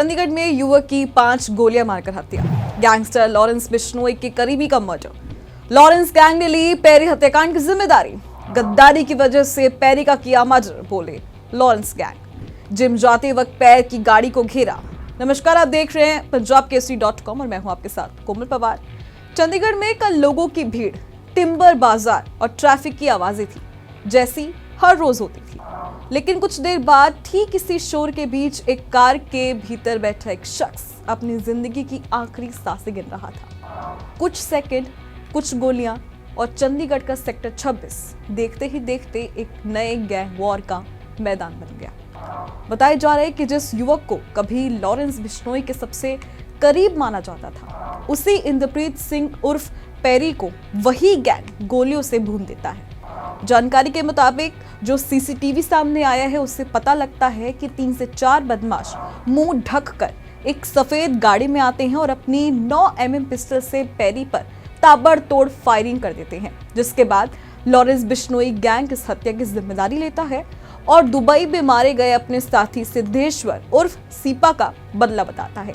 चंडीगढ़ में युवक की 5 गोलियां मारकर हत्या। गैंगस्टर लॉरेंस बिश्नोई के करीबी का मर्डर। लॉरेंस गैंग ने ली पैरी हत्याकांड की जिम्मेदारी। गद्दारी की वजह से पैरी का किया मर्डर, बोले लॉरेंस गैंग। जिम जाते वक्त पैर की गाड़ी को घेरा। नमस्कार, आप देख रहे हैं punjabkesari.com और मैं हूं आपके साथ कोमल पवार। चंडीगढ़ में कल लोगों की भीड़, टिम्बर बाजार और ट्रैफिक की आवाजें थी जैसी हर रोज होती थी। लेकिन कुछ देर बाद ठीक इसी शोर के बीच एक कार के भीतर बैठा एक शख्स अपनी जिंदगी की आखिरी सांसें गिन रहा था। कुछ सेकंड, कुछ गोलियां और चंडीगढ़ का सेक्टर 26 देखते ही देखते एक नए गैंग वॉर का मैदान बन गया। बताया जा रहा है कि जिस युवक को कभी लॉरेंस बिश्नोई के सबसे करीब माना जाता था, उसी इंद्रप्रीत सिंह उर्फ पैरी को वही गैंग गोलियों से भून देता है। जानकारी के मुताबिक जो सीसीटीवी सामने आया है, उससे पता लगता है कि 3 से 4 बदमाश मुंह ढककर एक सफेद गाड़ी में आते हैं और अपनी 9 mm पिस्टल से पैरी पर ताबड़तोड़ फायरिंग कर देते हैं, जिसके बाद लॉरेंस बिश्नोई गैंग इस हत्या की जिम्मेदारी लेता है और दुबई में मारे गए अपने साथी सिद्धेश्वर उर्फ सीपा का बदला बताता है।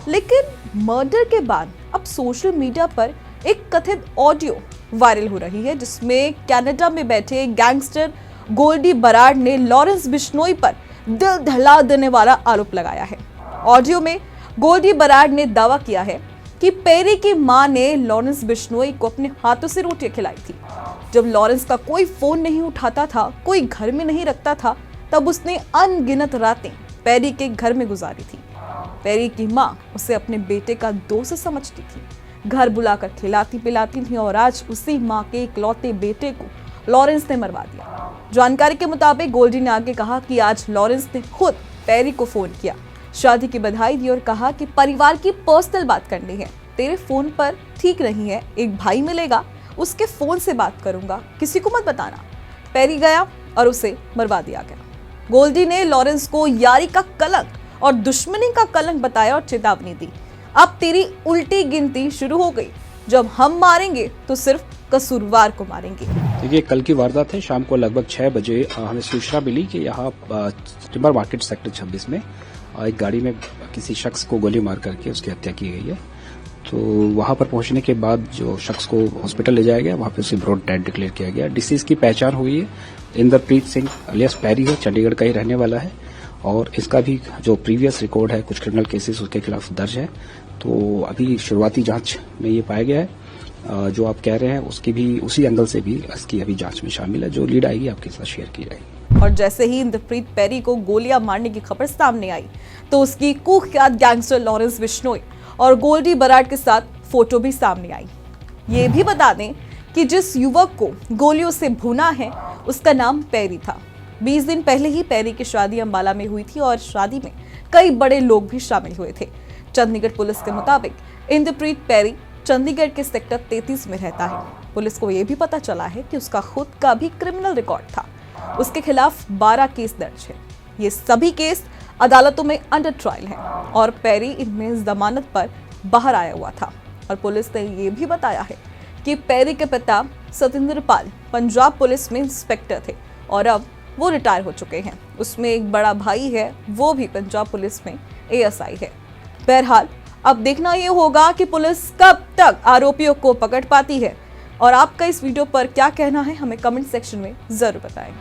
लेकिन मर्डर के बाद अब सोशल मीडिया पर एक कथित ऑडियो वायरल हो रही है, जिसमें कनाडा में बैठे गैंगस्टर गोल्डी बराड ने लॉरेंस बिश्नोई पर दिल दहला देने वाला आरोप लगाया है। ऑडियो में गोल्डी बराड ने दावा किया है कि पैरी की मां ने लॉरेंस बिश्नोई को अपने हाथों से रोटियां खिलाई थी। जब लॉरेंस का कोई फोन नहीं उठाता था, कोई घर में नहीं रखता था, तब उसने अनगिनत रातें पैरी के घर में गुजारी थी। पैरी की मां उसे अपने बेटे का दोस्त समझती थी, घर बुलाकर खिलाती पिलाती थी और आज उसी मां के इकलौते बेटे को लॉरेंस ने मरवा दिया। जानकारी के मुताबिक गोल्डी ने आगे कहा कि आज लॉरेंस ने खुद पैरी को फोन किया, शादी की बधाई दी और कहा कि परिवार की पर्सनल बात करनी है, तेरे फोन पर ठीक नहीं है, एक भाई मिलेगा, उसके फोन से बात करूंगा, किसी को मत बताना। पैरी गया और उसे मरवा दिया गया। गोल्डी ने लॉरेंस को यारी का कलंक और दुश्मनी का कलंक बताया और चेतावनी दी, अब तेरी उल्टी गिनती शुरू हो गई, जब हम मारेंगे तो सिर्फ कसूरवार को मारेंगे। देखिए, कल की वारदात है। शाम को लगभग 6 बजे हमें सूचना मिली कि यहाँ टिम्बर मार्केट सेक्टर 26 में एक गाड़ी में किसी शख्स को गोली मार करके उसकी हत्या की गई है। तो वहां पर पहुंचने के बाद जो शख्स को हॉस्पिटल ले जाया गया, वहां पे उसे ब्रॉड डेड डिक्लेयर किया गया। डिसीज की पहचान हुई है, इंद्रप्रीत सिंह अलियास पैरी है, चंडीगढ़ का ही रहने वाला है और इसका भी जो प्रीवियस रिकॉर्ड है, कुछ क्रिमिनल केसेस उसके खिलाफ दर्ज है। तो अभी शुरुआती जांच में ये पाया गया है, जो आप कह रहे हैं उसकी भी उसी एंगल से भी इसकी अभी जांच में शामिल है। जो लीड आएगी आपके साथ शेयर की जाएगी। और जैसे ही इंद्रप्रीत पैरी को गोलियां मारने की खबर सामने आई, तो उसकी कुख्यात गैंगस्टर लॉरेंस बिश्नोई और गोल्डी बराड के साथ फोटो भी सामने आई। ये भी बता दें कि जिस युवक को गोलियों से भुना है, उसका नाम पैरी था। 20 दिन पहले ही पैरी की शादी अंबाला में हुई थी और शादी में कई बड़े लोग भी शामिल हुए थे। चंडीगढ़ पुलिस के मुताबिक इंद्रप्रीत पैरी चंडीगढ़ के सेक्टर 33 में रहता है। पुलिस को यह भी पता चला है कि उसका खुद का भी क्रिमिनल रिकॉर्ड था। उसके खिलाफ 12 केस दर्ज है। ये सभी केस अदालतों में अंडर ट्रायल हैं और पैरी इनमें जमानत पर बाहर आया हुआ था। और पुलिस ने यह भी बताया है कि पैरी के पिता सतेंद्र पाल पंजाब पुलिस में इंस्पेक्टर थे और अब वो रिटायर हो चुके हैं। उसमें एक बड़ा भाई है, वो भी पंजाब पुलिस में ASI है। बहरहाल अब देखना ये होगा कि पुलिस कब तक आरोपियों को पकड़ पाती है। और आपका इस वीडियो पर क्या कहना है, हमें कमेंट सेक्शन में जरूर बताएं।